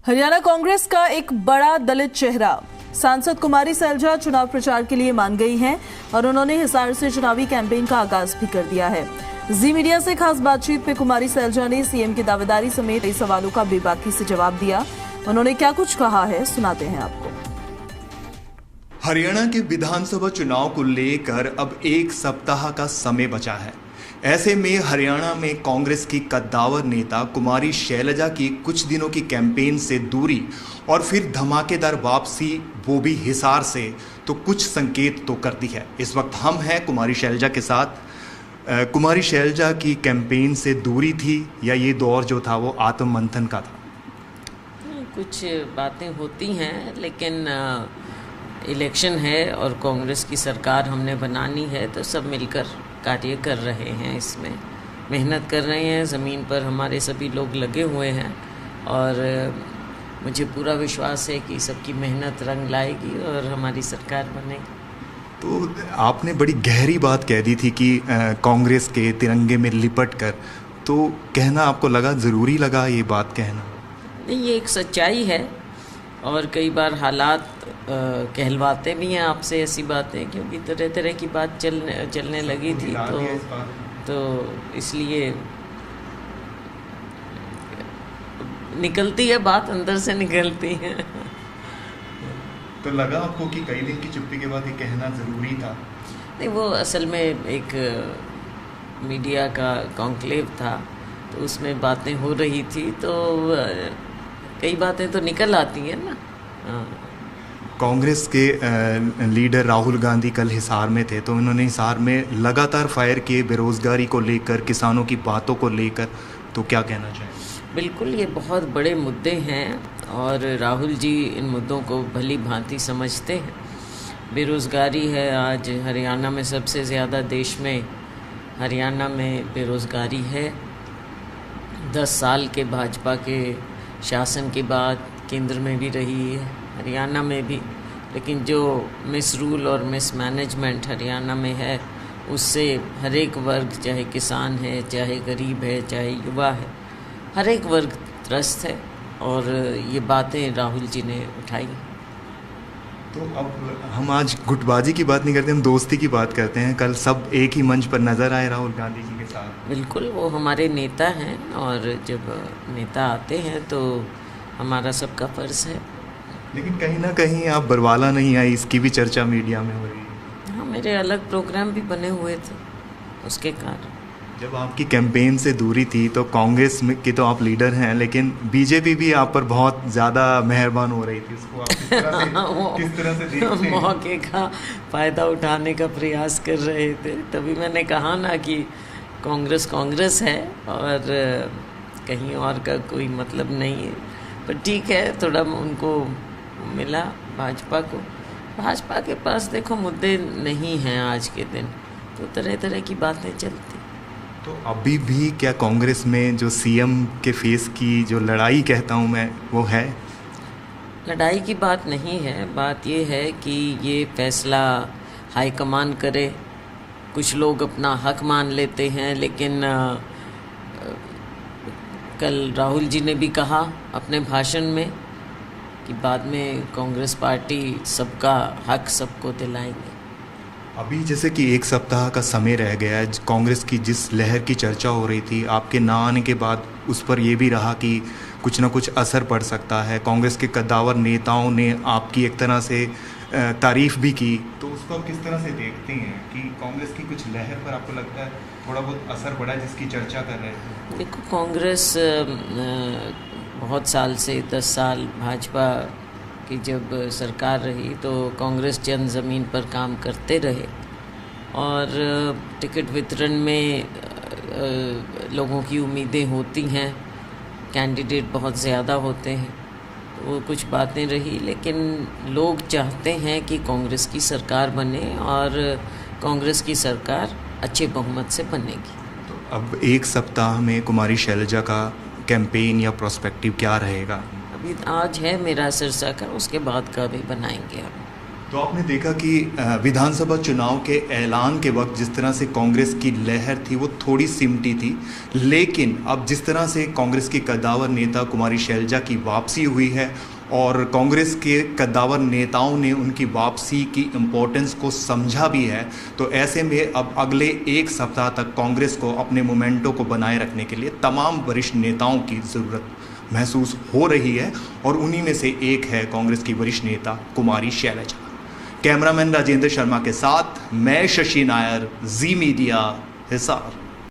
हरियाणा कांग्रेस का एक बड़ा दलित चेहरा सांसद कुमारी सैलजा चुनाव प्रचार के लिए मान गई हैं और उन्होंने हिसार से चुनावी कैंपेन का आगाज भी कर दिया है। जी मीडिया से खास बातचीत में कुमारी सैलजा ने सीएम की दावेदारी समेत कई सवालों का बेबाकी से जवाब दिया। उन्होंने क्या कुछ कहा है, सुनाते हैं आपको। हरियाणा के विधानसभा चुनाव को लेकर अब एक सप्ताह का समय बचा है। ऐसे में हरियाणा में कांग्रेस की कद्दावर नेता कुमारी शैलजा की कुछ दिनों की कैंपेन से दूरी और फिर धमाकेदार वापसी, वो भी हिसार से, तो कुछ संकेत तो करती है। इस वक्त हम हैं कुमारी शैलजा के साथ। कुमारी शैलजा की कैंपेन से दूरी थी या ये दौर जो था वो आत्ममंथन का था? कुछ बातें होती हैं, लेकिन इलेक्शन है और कांग्रेस की सरकार हमने बनानी है, तो सब मिलकर कार्य कर रहे हैं, इसमें मेहनत कर रहे हैं। ज़मीन पर हमारे सभी लोग लगे हुए हैं और मुझे पूरा विश्वास है कि सबकी मेहनत रंग लाएगी और हमारी सरकार बनेगी। तो आपने बड़ी गहरी बात कह दी थी कि कांग्रेस के तिरंगे में लिपट कर, तो कहना आपको लगा, ज़रूरी लगा ये बात कहना? नहीं, ये एक सच्चाई है और कई बार हालात कहलवाते भी हैं आपसे ऐसी बातें, क्योंकि तरह तरह की बात चलने लगी थी, तो इसलिए निकलती है बात, अंदर से निकलती है। तो लगा आपको कि कई दिन की चुप्पी के बाद ये कहना ज़रूरी था? नहीं, वो असल में एक मीडिया का कॉन्क्लेव था, तो उसमें बातें हो रही थी, तो कई बातें तो निकल आती हैं ना। कांग्रेस के लीडर राहुल गांधी कल हिसार में थे, तो उन्होंने हिसार में लगातार फायर किए बेरोज़गारी को लेकर, किसानों की बातों को लेकर, तो क्या कहना चाहिए? बिल्कुल, ये बहुत बड़े मुद्दे हैं और राहुल जी इन मुद्दों को भली भांति समझते हैं। बेरोज़गारी है आज हरियाणा में सबसे ज़्यादा देश में, हरियाणा में बेरोज़गारी है। 10 साल के भाजपा के शासन के बाद केंद्र में भी रही है, हरियाणा में भी, लेकिन जो मिसरूल और मिसमैनेजमेंट हरियाणा में है, उससे हर एक वर्ग, चाहे किसान है, चाहे गरीब है, चाहे युवा है, हर एक वर्ग त्रस्त है और ये बातें राहुल जी ने उठाई। तो अब हम आज गुटबाजी की बात नहीं करते, हम दोस्ती की बात करते हैं। कल सब एक ही मंच पर नजर आए राहुल गांधी जी के साथ। बिल्कुल, वो हमारे नेता हैं और जब नेता आते हैं तो हमारा सबका फर्ज है। लेकिन कहीं ना कहीं आप बरवाला नहीं आई, इसकी भी चर्चा मीडिया में हो रही है। हाँ, मेरे अलग प्रोग्राम भी बने हुए थे उसके कारण। जब आपकी कैंपेन से दूरी थी तो कांग्रेस में की तो आप लीडर हैं, लेकिन बीजेपी भी आप पर बहुत ज़्यादा मेहरबान हो रही थी। उसको आप किस तरह से देखते हैं? मौके का फ़ायदा उठाने का प्रयास कर रहे थे, तभी मैंने कहा ना कि कांग्रेस है और कहीं और का कोई मतलब नहीं है। पर ठीक है, थोड़ा उनको मिला भाजपा को। भाजपा के पास देखो मुद्दे नहीं हैं आज के दिन, तो तरह तरह की बातें चलती। तो अभी भी क्या कांग्रेस में जो सीएम के फेस की जो लड़ाई कहता हूँ मैं, वो है? लड़ाई की बात नहीं है, बात ये है कि ये फैसला हाईकमान करे। कुछ लोग अपना हक मान लेते हैं, लेकिन कल राहुल जी ने भी कहा अपने भाषण में कि बाद में कांग्रेस पार्टी सबका हक सबको दिलाएंगे। अभी जैसे कि एक सप्ताह का समय रह गया है, कांग्रेस की जिस लहर की चर्चा हो रही थी, आपके ना आने के बाद उस पर यह भी रहा कि कुछ ना कुछ असर पड़ सकता है। कांग्रेस के कद्दावर नेताओं ने आपकी एक तरह से तारीफ भी की, तो उसको आप किस तरह से देखते हैं कि कांग्रेस की कुछ लहर पर आपको लगता है थोड़ा बहुत असर पड़ा जिसकी चर्चा कर रहे थे? देखो, कांग्रेस बहुत साल से 10 साल भाजपा की जब सरकार रही, तो कांग्रेस जन ज़मीन पर काम करते रहे और टिकट वितरण में लोगों की उम्मीदें होती हैं, कैंडिडेट बहुत ज़्यादा होते हैं, तो वो कुछ बातें रही, लेकिन लोग चाहते हैं कि कांग्रेस की सरकार बने और कांग्रेस की सरकार अच्छे बहुमत से बनेगी। तो अब एक सप्ताह में कुमारी शैलजा का कैंपेन या प्रोस्पेक्टिव क्या रहेगा? अभी आज है मेरा सिरसा का, उसके बाद का भी बनाएंगे हम। तो आपने देखा कि विधानसभा चुनाव के ऐलान के वक्त जिस तरह से कांग्रेस की लहर थी वो थोड़ी सिमटी थी, लेकिन अब जिस तरह से कांग्रेस की कद्दावर नेता कुमारी शैलजा की वापसी हुई है और कांग्रेस के कद्दावर नेताओं ने उनकी वापसी की इम्पोर्टेंस को समझा भी है, तो ऐसे में अब अगले एक सप्ताह तक कांग्रेस को अपने मोमेंटो को बनाए रखने के लिए तमाम वरिष्ठ नेताओं की ज़रूरत महसूस हो रही है और उन्हीं में से एक है कांग्रेस की वरिष्ठ नेता कुमारी शैलजा। कैमरामैन राजेंद्र शर्मा के साथ मैं शशि नायर, जी मीडिया, हिसार।